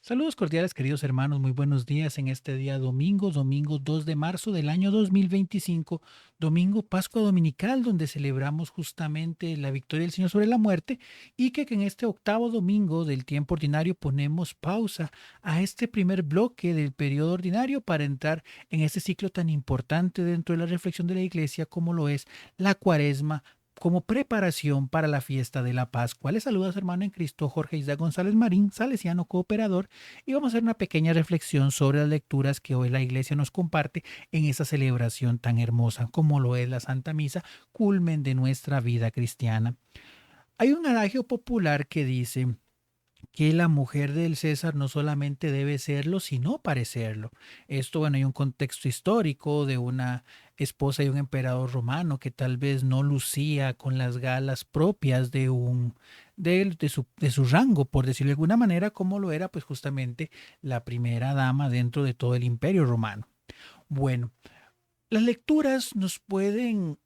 Saludos cordiales, queridos hermanos, muy buenos días en este día domingo, domingo 2 de marzo del año 2025, domingo Pascua Dominical, donde celebramos justamente la victoria del Señor sobre la muerte y que en este octavo domingo del tiempo ordinario ponemos pausa a este primer bloque del periodo ordinario para entrar en este ciclo tan importante dentro de la reflexión de la Iglesia como lo es la Cuaresma como preparación para la fiesta de la Pascua. Les saluda a su hermano en Cristo, Jorge Isaac González Marín, salesiano cooperador, y vamos a hacer una pequeña reflexión sobre las lecturas que hoy la Iglesia nos comparte en esa celebración tan hermosa como lo es la Santa Misa, culmen de nuestra vida cristiana. Hay un adagio popular que dice que la mujer del César no solamente debe serlo, sino parecerlo. Esto, bueno, hay un contexto histórico de una esposa de un emperador romano que tal vez no lucía con las galas propias de su rango, por decirlo de alguna manera, como lo era pues justamente la primera dama dentro de todo el imperio romano. Bueno, las lecturas nos pueden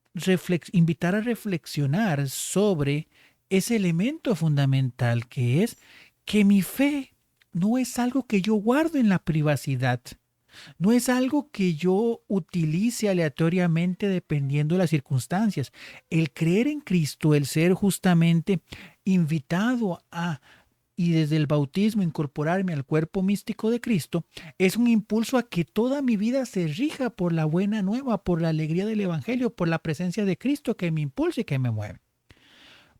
invitar a reflexionar sobre ese elemento fundamental que es que mi fe no es algo que yo guardo en la privacidad, no es algo que yo utilice aleatoriamente dependiendo de las circunstancias. El creer en Cristo, el ser justamente invitado a y desde el bautismo incorporarme al cuerpo místico de Cristo, es un impulso a que toda mi vida se rija por la buena nueva, por la alegría del Evangelio, por la presencia de Cristo que me impulsa y que me mueve.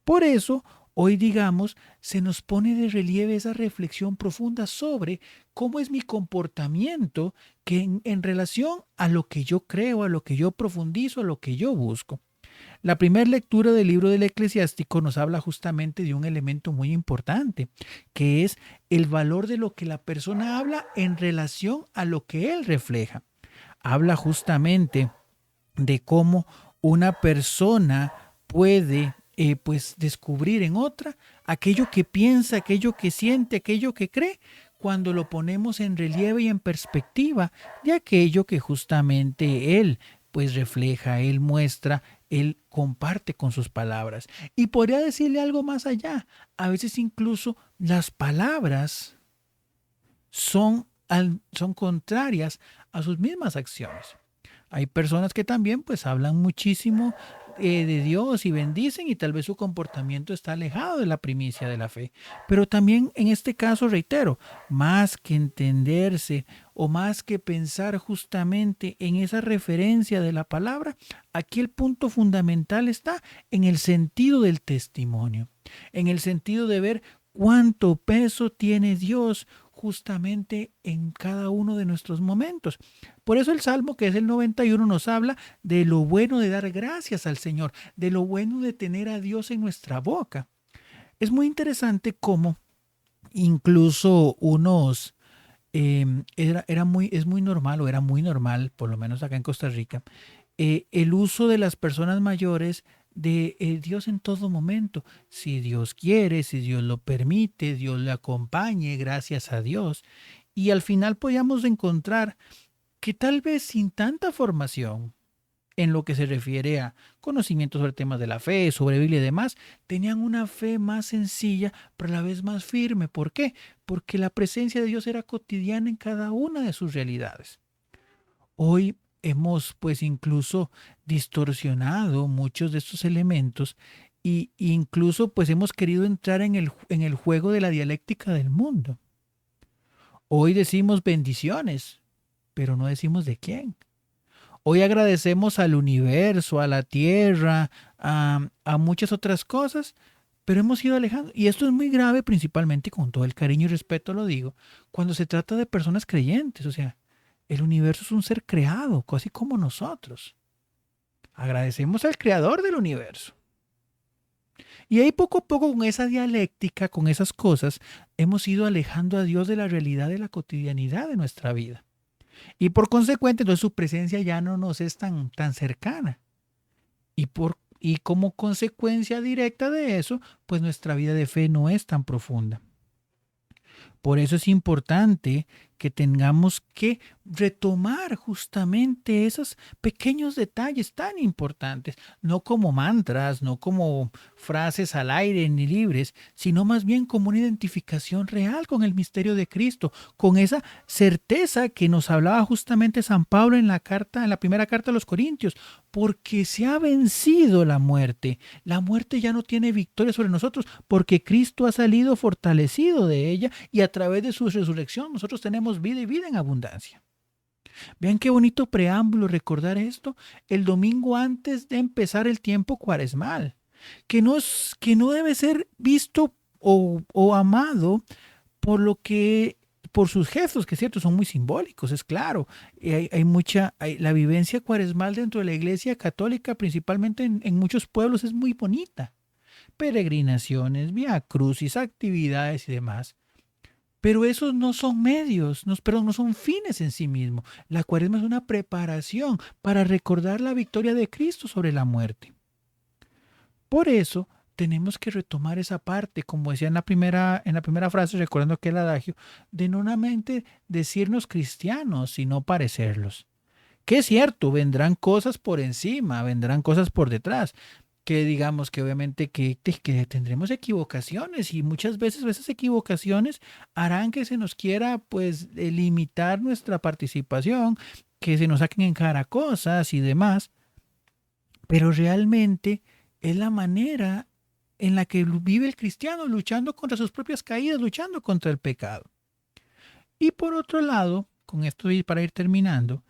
Por eso, hoy digamos, se nos pone de relieve esa reflexión profunda sobre cómo es mi comportamiento que en relación a lo que yo creo, a lo que yo profundizo, a lo que yo busco. La primera lectura del libro del Eclesiástico nos habla justamente de un elemento muy importante, que es el valor de lo que la persona habla en relación a lo que él refleja. Habla justamente de cómo una persona puede pues descubrir en otra aquello que piensa, aquello que siente, aquello que cree, cuando lo ponemos en relieve y en perspectiva de aquello que justamente él pues refleja, él muestra, él comparte con sus palabras. Y podría decirle algo más allá. A veces incluso las palabras son contrarias a sus mismas acciones. Hay personas que también pues hablan muchísimo de Dios y bendicen y tal vez su comportamiento está alejado de la primicia de la fe. Pero también en este caso, reitero, más que entenderse o más que pensar justamente en esa referencia de la palabra, aquí el punto fundamental está en el sentido del testimonio, en el sentido de ver cuánto peso tiene Dios justamente en cada uno de nuestros momentos. Por eso el Salmo, que es el 91, nos habla de lo bueno de dar gracias al Señor, de lo bueno de tener a Dios en nuestra boca. Es muy interesante cómo incluso es muy normal, o era muy normal, por lo menos acá en Costa Rica, el uso de las personas mayores de Dios en todo momento. Si Dios quiere, si Dios lo permite, Dios le acompañe, gracias a Dios. Y al final podíamos encontrar que tal vez sin tanta formación en lo que se refiere a conocimientos sobre temas de la fe, sobre Biblia y demás, tenían una fe más sencilla, pero a la vez más firme. ¿Por qué? Porque la presencia de Dios era cotidiana en cada una de sus realidades. Hoy hemos pues incluso distorsionado muchos de estos elementos y incluso pues hemos querido entrar en el juego de la dialéctica del mundo. Hoy decimos bendiciones, pero no decimos de quién. Hoy agradecemos al universo, a la tierra, a muchas otras cosas, pero hemos ido alejando. Y esto es muy grave, principalmente con todo el cariño y respeto lo digo, cuando se trata de personas creyentes. O sea, el universo es un ser creado, casi como nosotros. Agradecemos al creador del universo. Y ahí poco a poco con esa dialéctica, con esas cosas, hemos ido alejando a Dios de la realidad de la cotidianidad de nuestra vida. Y por consecuente, entonces su presencia ya no nos es tan cercana. Y como consecuencia directa de eso, pues nuestra vida de fe no es tan profunda. Por eso es importante que tengamos que retomar justamente esos pequeños detalles tan importantes, no como mantras, no como frases al aire ni libres, sino más bien como una identificación real con el misterio de Cristo, con esa certeza que nos hablaba justamente San Pablo en la carta, en la primera carta a los Corintios, porque se ha vencido la muerte. La muerte ya no tiene victoria sobre nosotros, porque Cristo ha salido fortalecido de ella y a través de su resurrección nosotros tenemos vida y vida en abundancia. Vean qué bonito preámbulo recordar esto el domingo antes de empezar el tiempo cuaresmal, que no debe ser visto o amado por lo que por sus gestos, que es cierto, son muy simbólicos, es claro. La vivencia cuaresmal dentro de la iglesia católica, principalmente en muchos pueblos, es muy bonita. Peregrinaciones, vía crucis, actividades y demás. Pero esos no son medios, no, perdón, no son fines en sí mismos. La cuaresma es una preparación para recordar la victoria de Cristo sobre la muerte. Por eso tenemos que retomar esa parte, como decía en la primera frase, recordando aquel adagio, de no solamente decirnos cristianos, sino parecerlos. Que es cierto, vendrán cosas por encima, vendrán cosas por detrás, que digamos que obviamente que tendremos equivocaciones y muchas veces esas equivocaciones harán que se nos quiera pues limitar nuestra participación, que se nos saquen en cara cosas y demás, pero realmente es la manera en la que vive el cristiano, luchando contra sus propias caídas, luchando contra el pecado. Y por otro lado, con esto y para ir terminando,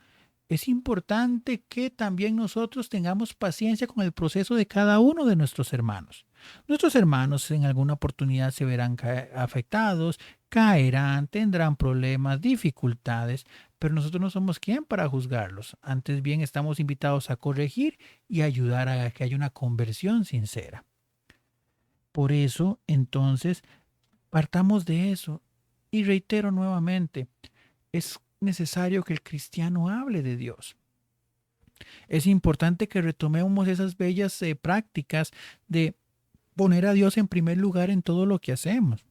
es importante que también nosotros tengamos paciencia con el proceso de cada uno de nuestros hermanos. Nuestros hermanos en alguna oportunidad se verán afectados, caerán, tendrán problemas, dificultades, pero nosotros no somos quien para juzgarlos. Antes bien estamos invitados a corregir y ayudar a que haya una conversión sincera. Por eso, entonces, partamos de eso. Y reitero nuevamente, es necesario que el cristiano hable de Dios. Es importante que retomemos esas bellas prácticas de poner a Dios en primer lugar en todo lo que hacemos,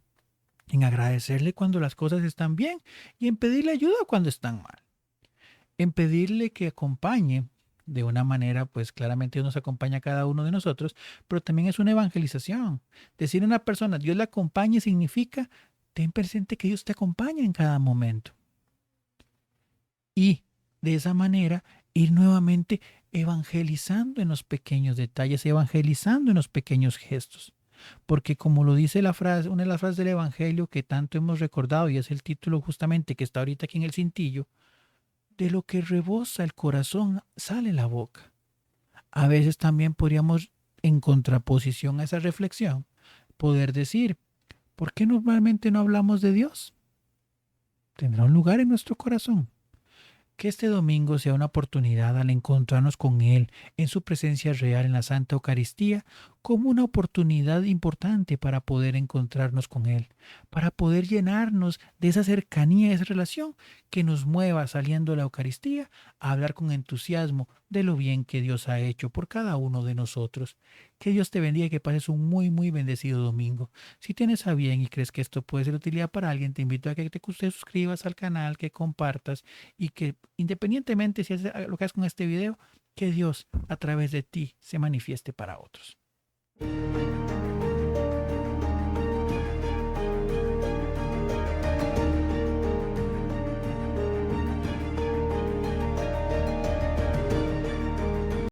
en agradecerle cuando las cosas están bien y en pedirle ayuda cuando están mal, en pedirle que acompañe de una manera, pues claramente Dios nos acompaña a cada uno de nosotros, pero también es una evangelización. Decir a una persona, Dios la acompañe significa, ten presente que Dios te acompaña en cada momento. Y de esa manera ir nuevamente evangelizando en los pequeños detalles, evangelizando en los pequeños gestos. Porque como lo dice la frase, una de las frases del Evangelio que tanto hemos recordado y es el título justamente que está ahorita aquí en el cintillo, de lo que rebosa el corazón sale la boca. A veces también podríamos, en contraposición a esa reflexión, poder decir, ¿por qué normalmente no hablamos de Dios? ¿Tendrá un lugar en nuestro corazón? Que este domingo sea una oportunidad al encontrarnos con Él en su presencia real en la Santa Eucaristía como una oportunidad importante para poder encontrarnos con Él, para poder llenarnos de esa cercanía, de esa relación que nos mueva saliendo de la Eucaristía a hablar con entusiasmo de lo bien que Dios ha hecho por cada uno de nosotros. Que Dios te bendiga y que pases un muy, muy bendecido domingo. Si tienes a bien y crees que esto puede ser de utilidad para alguien, te invito a que te suscribas al canal, que compartas y que independientemente si haces lo que haces con este video, que Dios a través de ti se manifieste para otros.